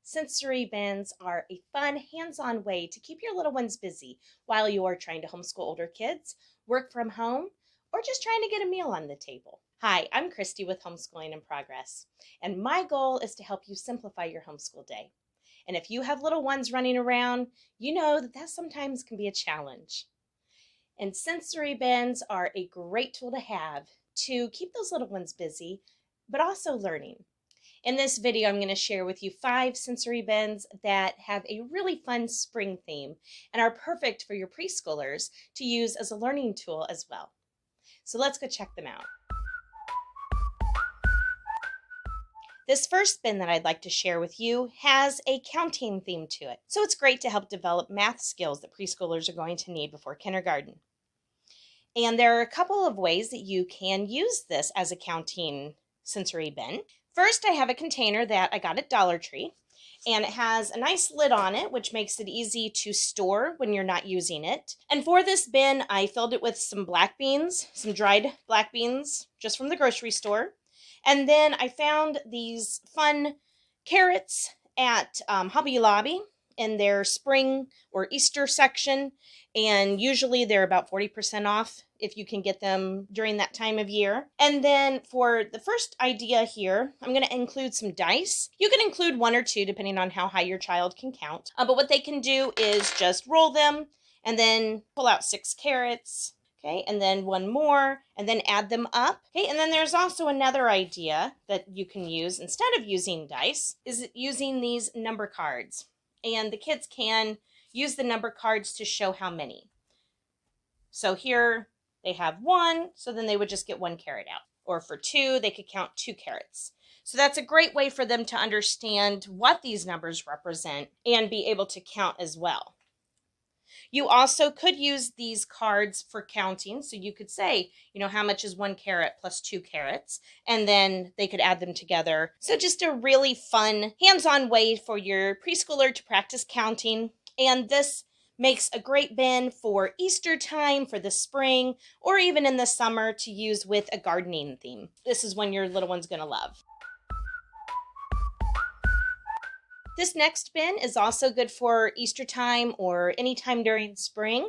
Sensory bins are a fun, hands-on way to keep your little ones busy while you're trying to homeschool older kids, work from home, or just trying to get a meal on the table. Hi, I'm Christy with Homeschooling in Progress, and my goal is to help you simplify your homeschool day. And if you have little ones running around, you know that sometimes can be a challenge. And sensory bins are a great tool to have to keep those little ones busy, but also learning. In this video, I'm going to share with you 5 sensory bins that have a really fun spring theme and are perfect for your preschoolers to use as a learning tool as well. So let's go check them out. This first bin that I'd like to share with you has a counting theme to it. So it's great to help develop math skills that preschoolers are going to need before kindergarten. And there are a couple of ways that you can use this as a counting sensory bin. First, I have a container that I got at Dollar Tree, and it has a nice lid on it, which makes it easy to store when you're not using it. And for this bin, I filled it with some black beans, some dried black beans, just from the grocery store. And then I found these fun carrots at Hobby Lobby in their spring or Easter section, and usually they're about 40% off if you can get them during that time of year. And then for the first idea here, I'm going to include some dice. You can include 1 or 2 depending on how high your child can count. But what they can do is just roll them and then pull out 6 carrots. Okay, and then 1 more, and then add them up. Okay, and then there's also another idea that you can use instead of using dice, is using these number cards. And the kids can use the number cards to show how many. So here they have 1, so then they would just get 1 carrot out. Or for 2, they could count 2 carrots. So that's a great way for them to understand what these numbers represent and be able to count as well. You also could use these cards for counting. So you could say, how much is 1 carrot plus 2 carrots? And then they could add them together. So just a really fun, hands-on way for your preschooler to practice counting. And this makes a great bin for Easter time, for the spring, or even in the summer to use with a gardening theme. This is one your little one's going to love. This next bin is also good for Easter time or any time during spring,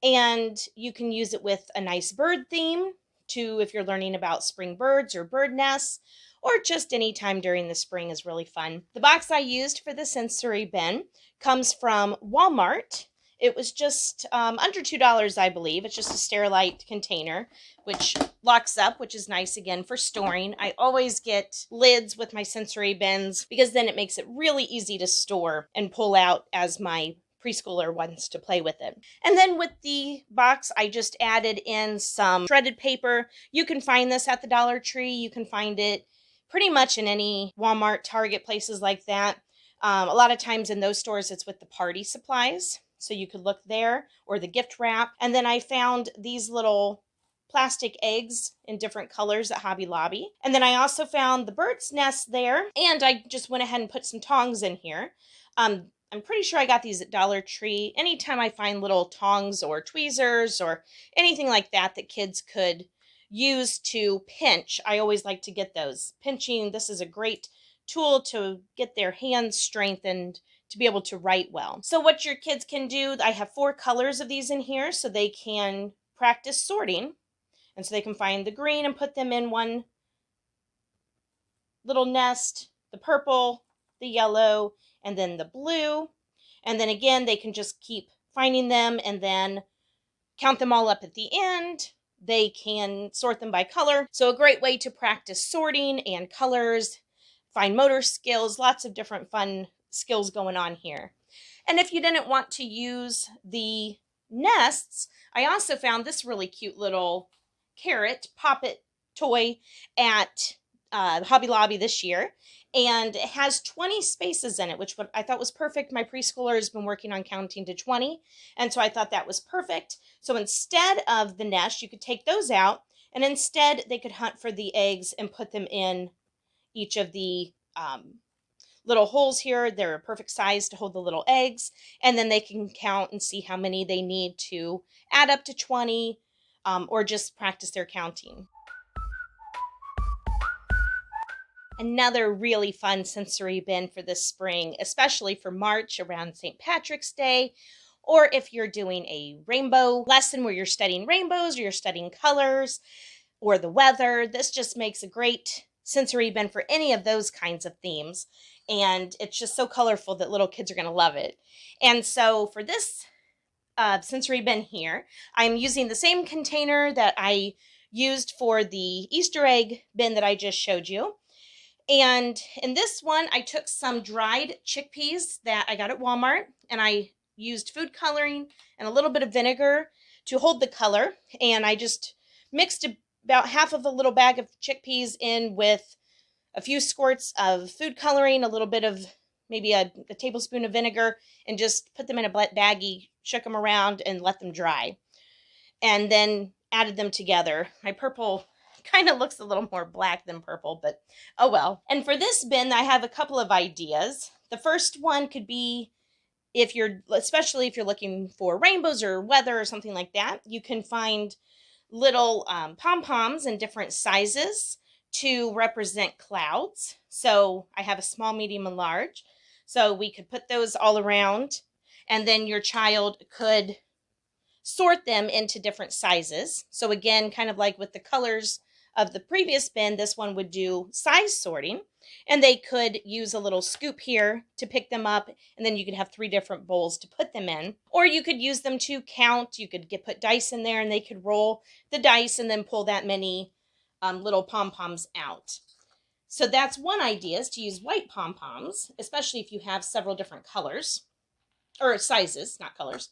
and you can use it with a nice bird theme too if you're learning about spring birds or bird nests, or just any time during the spring is really fun. The box I used for the sensory bin comes from Walmart. It was just under $2, I believe. It's just a Sterilite container, which locks up, which is nice again for storing. I always get lids with my sensory bins because then it makes it really easy to store and pull out as my preschooler wants to play with it. And then with the box, I just added in some shredded paper. You can find this at the Dollar Tree. You can find it pretty much in any Walmart, Target, places like that. A lot of times in those stores, it's with the party supplies. So you could look there, or the gift wrap. And then I found these little plastic eggs in different colors at Hobby Lobby. And then I also found the bird's nest there. And I just went ahead and put some tongs in here. I'm pretty sure I got these at Dollar Tree. Anytime I find little tongs or tweezers or anything like that that kids could use to pinch, I always like to get those. Pinching, this is a great tool to get their hands strengthened to be able to write well. So what your kids can do, I have 4 colors of these in here so they can practice sorting. And so they can find the green and put them in one little nest, the purple, the yellow, and then the blue. And then again, they can just keep finding them and then count them all up at the end. They can sort them by color. So a great way to practice sorting and colors, fine motor skills, lots of different fun skills going on here. And if you didn't want to use the nests, I also found this really cute little carrot poppet toy at Hobby Lobby this year. And it has 20 spaces in it, which I thought was perfect. My preschooler has been working on counting to 20, and so I thought that was perfect. So instead of the nest, you could take those out, and instead they could hunt for the eggs and put them in each of the little holes here. They're a perfect size to hold the little eggs, and then they can count and see how many they need to add up to 20 or just practice their counting. Another really fun sensory bin for this spring, especially for March around St. Patrick's Day, or if you're doing a rainbow lesson where you're studying rainbows or you're studying colors or the weather. This just makes a great sensory bin for any of those kinds of themes. And it's just so colorful that little kids are going to love it. And so for this sensory bin here, I'm using the same container that I used for the Easter egg bin that I just showed you. And in this one, I took some dried chickpeas that I got at Walmart, and I used food coloring and a little bit of vinegar to hold the color. And I just mixed about half of a little bag of chickpeas in with a few squirts of food coloring, a little bit of maybe a tablespoon of vinegar, and just put them in a baggie, shook them around, and let them dry. And then added them together. My purple kind of looks a little more black than purple, but oh well. And for this bin, I have a couple of ideas. The first one could be especially if you're looking for rainbows or weather or something like that, you can find little pom-poms in different sizes to represent clouds. So I have a small, medium, and large. So we could put those all around, and then your child could sort them into different sizes. So again, kind of like with the colors of the previous bin, this one would do size sorting, and they could use a little scoop here to pick them up, and then you could have 3 different bowls to put them in. Or you could use them to count. You could put dice in there, and they could roll the dice and then pull that many little pom-poms out. So that's one idea, is to use white pom-poms, especially if you have several different colors, or sizes, not colors.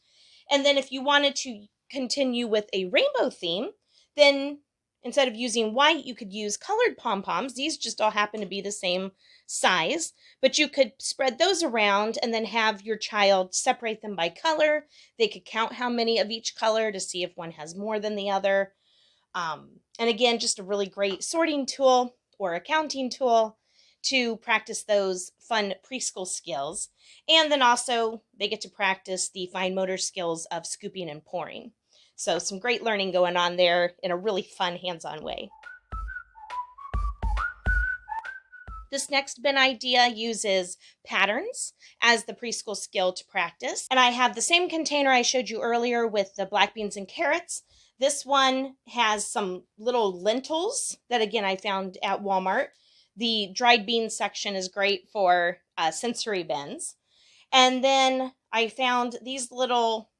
And then if you wanted to continue with a rainbow theme, then instead of using white, you could use colored pom-poms. These just all happen to be the same size, but you could spread those around and then have your child separate them by color. They could count how many of each color to see if one has more than the other. And again, just a really great sorting tool or a counting tool to practice those fun preschool skills. And then also they get to practice the fine motor skills of scooping and pouring. So some great learning going on there in a really fun hands-on way. This next bin idea uses patterns as the preschool skill to practice. And I have the same container I showed you earlier with the black beans and carrots. This one has some little lentils that, again, I found at Walmart. The dried beans section is great for sensory bins. And then I found these little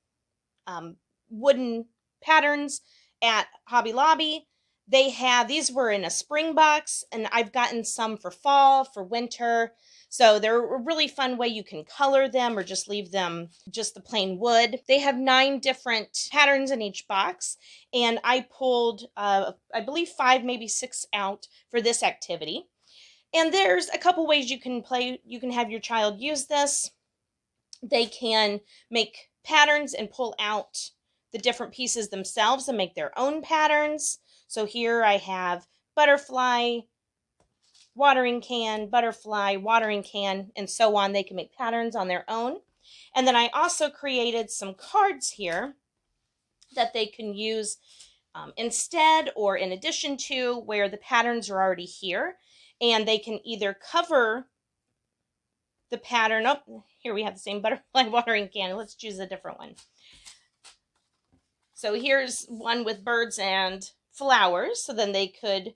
wooden patterns at Hobby Lobby. These were in a spring box, and I've gotten some for fall, for winter. So they're a really fun way you can color them or just leave them just the plain wood. They have 9 different patterns in each box, and I pulled, I believe 5, maybe 6 out for this activity. And there's a couple ways you can play. You can have your child use this. They can make patterns and pull out the different pieces themselves and make their own patterns. So here I have butterfly, watering can, butterfly, watering can, and so on. They can make patterns on their own. And then I also created some cards here that they can use instead or in addition to, where the patterns are already here. And they can either cover the pattern. Oh, here we have the same butterfly watering can. Let's choose a different one. So here's one with birds and flowers. So then they could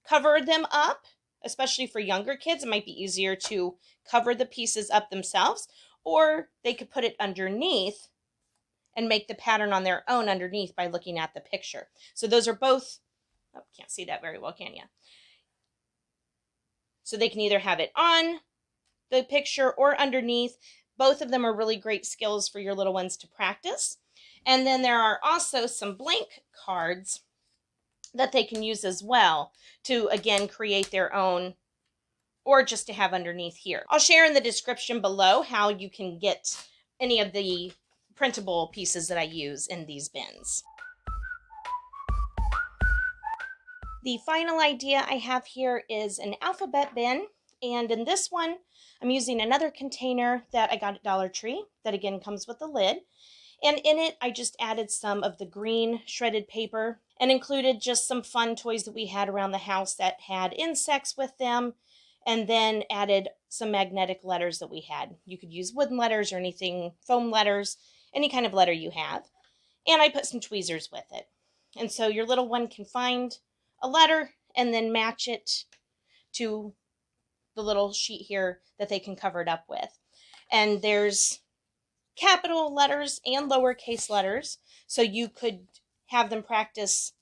cover them up, especially for younger kids. It might be easier to cover the pieces up themselves, or they could put it underneath and make the pattern on their own underneath by looking at the picture. So those are both, oh, can't see that very well, can you? So they can either have it on the picture or underneath. Both of them are really great skills for your little ones to practice. And then there are also some blank cards that they can use as well to, again, create their own or just to have underneath here. I'll share in the description below how you can get any of the printable pieces that I use in these bins. The final idea I have here is an alphabet bin, and in this one I'm using another container that I got at Dollar Tree that again comes with a lid, and in it I just added some of the green shredded paper and included just some fun toys that we had around the house that had insects with them, and then added some magnetic letters that we had. You could use wooden letters or anything, foam letters, any kind of letter you have. And I put some tweezers with it. And so your little one can find a letter and then match it to the little sheet here that they can cover it up with. And there's capital letters and lowercase letters, so you could have them practice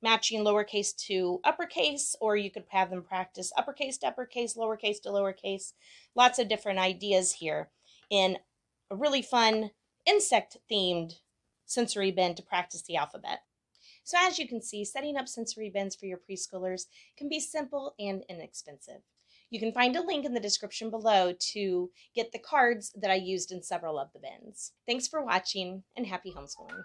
matching lowercase to uppercase, or you could have them practice uppercase to uppercase, lowercase to lowercase. Lots of different ideas here in a really fun insect themed sensory bin to practice the alphabet. So as you can see, setting up sensory bins for your preschoolers can be simple and inexpensive. You can find a link in the description below to get the cards that I used in several of the bins. Thanks for watching, and happy homeschooling.